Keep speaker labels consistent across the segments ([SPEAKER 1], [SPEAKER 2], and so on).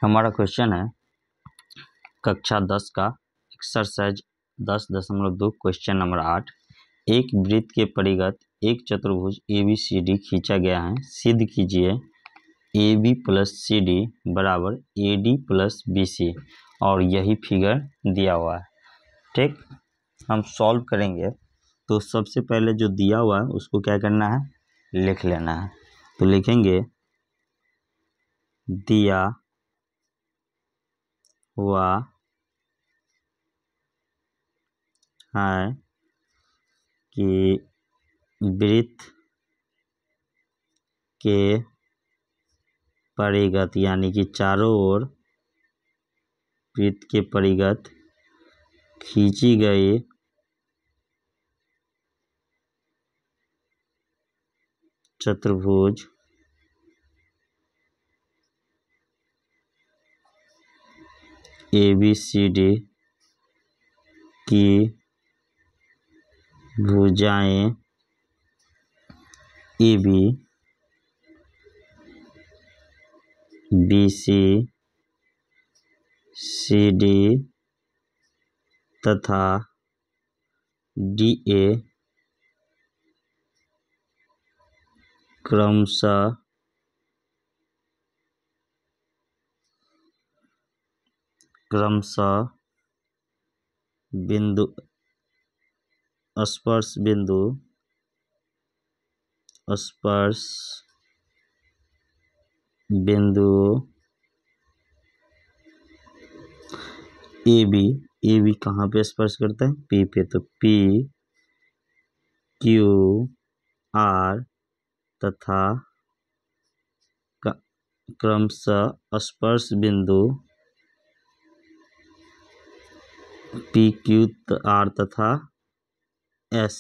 [SPEAKER 1] हमारा क्वेश्चन है कक्षा 10 का एक्सरसाइज 10.2 क्वेश्चन नंबर 8। एक वृत्त के परिगत एक चतुर्भुज ABCD खींचा गया है। सिद्ध कीजिए AB प्लस CD बराबर AD प्लस BC और यही फिगर दिया हुआ है। ठीक, हम सॉल्व करेंगे तो सबसे पहले जो दिया हुआ है उसको क्या करना है, लिख लेना है। तो लिखेंगे दिया हुआ है कि वृत्त के परिगत यानी कि चारों ओर वृत्त के परिगत खींची गई चतुर्भुज ABCD की भुजाएं AB, BC, CD तथा DA क्रमशः बिंदु स्पर्श बिंदु AB कहाँ पे स्पर्श करता है, P पे। तो P, Q, R तथा क्रमशः स्पर्श बिंदु P, Q, R तथा S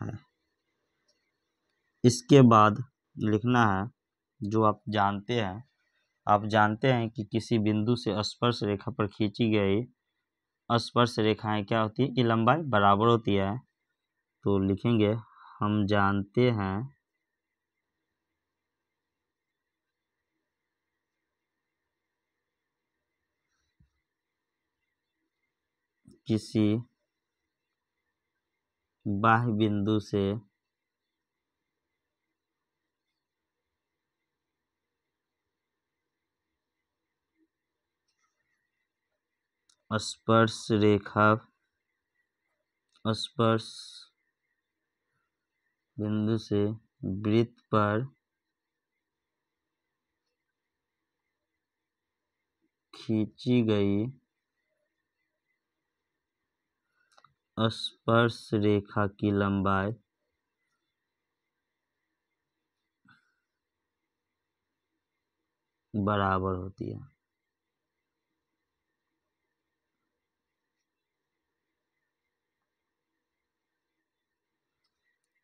[SPEAKER 1] है। इसके बाद लिखना है जो आप जानते हैं कि किसी बिंदु से स्पर्श रेखा पर खींची गई स्पर्श रेखाएं क्या होती है कि लंबाई बराबर होती है। तो लिखेंगे हम जानते हैं किसी बाह्य बिंदु से स्पर्श बिंदु से वृत्त पर खींची गई स्पर्श रेखा की लंबाई बराबर होती है।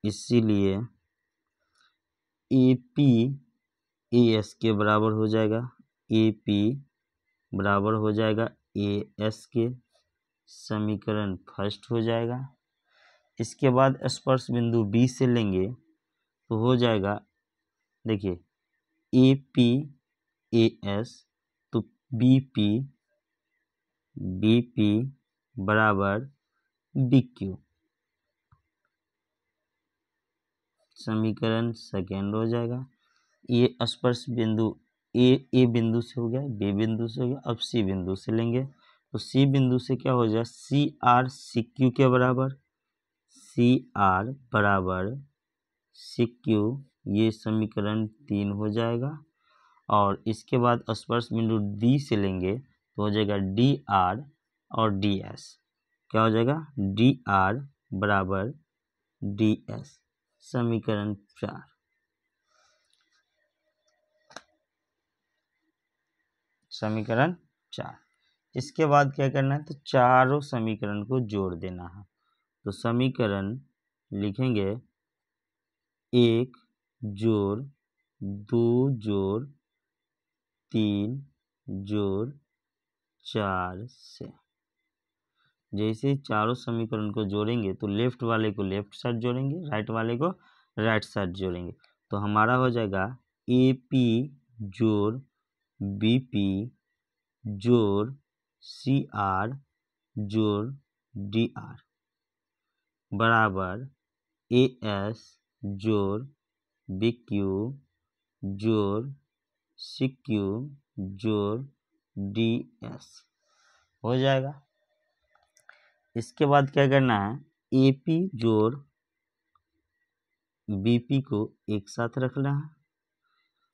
[SPEAKER 1] इसीलिए AP AS के बराबर हो जाएगा, AP बराबर हो जाएगा AS के। समीकरण फर्स्ट हो जाएगा। इसके बाद स्पर्श बिंदु B से लेंगे तो हो जाएगा, देखिए AP AS तो BP बराबर BQ। समीकरण सेकेंड हो जाएगा। ये स्पर्श बिंदु A बिंदु से हो गया, B बिंदु से हो गया। अब C बिंदु से लेंगे तो C बिंदु से क्या हो जाएगा, CR CQ के बराबर, CR बराबर CQ। ये समीकरण 3 हो जाएगा। और इसके बाद स्पर्श बिंदु D से लेंगे तो हो जाएगा DR और DS। क्या हो जाएगा, DR बराबर DS। समीकरण 4। समीकरण 4। इसके बाद क्या करना है, तो चारों समीकरण को जोड़ देना है। तो समीकरण लिखेंगे 1 जोड़ 2 जोड़ 3 जोड़ 4 से। जैसे ही चारों समीकरण को जोड़ेंगे तो लेफ्ट वाले को लेफ्ट साइड जोड़ेंगे, राइट वाले को राइट साइड जोड़ेंगे। तो हमारा हो जाएगा AP जोड़ BP जोड़ सी आर जोड़ डी आर बराबर ए एस जोड़ बी क्यू जोड़ सी क्यू जोड़ डी एस हो जाएगा। इसके बाद क्या करना है, ए पी जोड़ बी पी को एक साथ रखना है।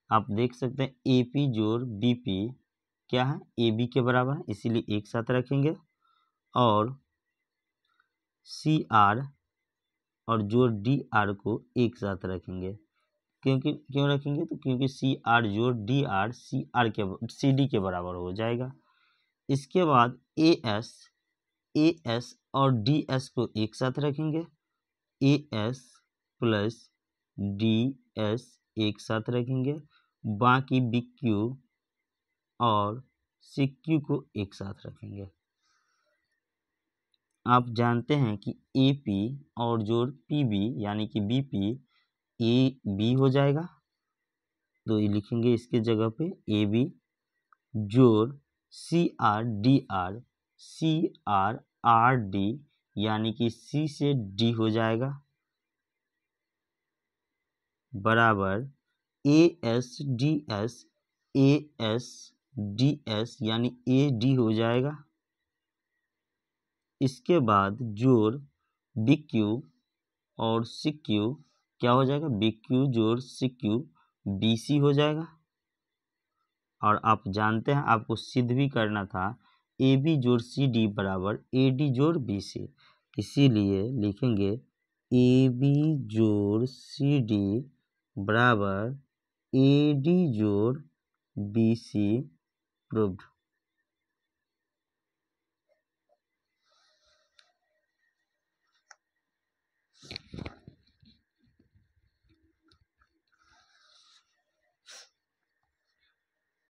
[SPEAKER 1] आप देख सकते हैं ए पी जोड़ बी पी क्या है, ए बी के बराबर है, इसीलिए एक साथ रखेंगे। और सी आर और जोड़ डी आर को एक साथ रखेंगे। क्यों रखेंगे, तो क्योंकि सी आर जोड़ डी आर सी डी के बराबर हो जाएगा। इसके बाद ए एस और डी एस को एक साथ रखेंगे। A S plus D S एक साथ रखेंगे। बाकी बी क्यू और सी क्यू को एक साथ रखेंगे। आप जानते हैं कि ए पी और जोड़ पी बी यानी कि बी पी ए बी हो जाएगा, तो ये लिखेंगे इसके जगह पे ए बी जोड़ सी आर आर डी यानी कि सी से डी हो जाएगा बराबर ए एस डी एस यानी ए डी हो जाएगा। इसके बाद जोड़ बी क्यू और सी क्यू क्या हो जाएगा, बी क्यू जोड़ सी क्यू बी सी हो जाएगा। और आप जानते हैं आपको सिद्ध भी करना था ए बी जोड़ सी डी बराबर ए डी जोड़ बी सी, इसीलिए लिखेंगे ए बी जोड़ सी डी बराबर ए डी जोड़ बी सी प्रूव्ड।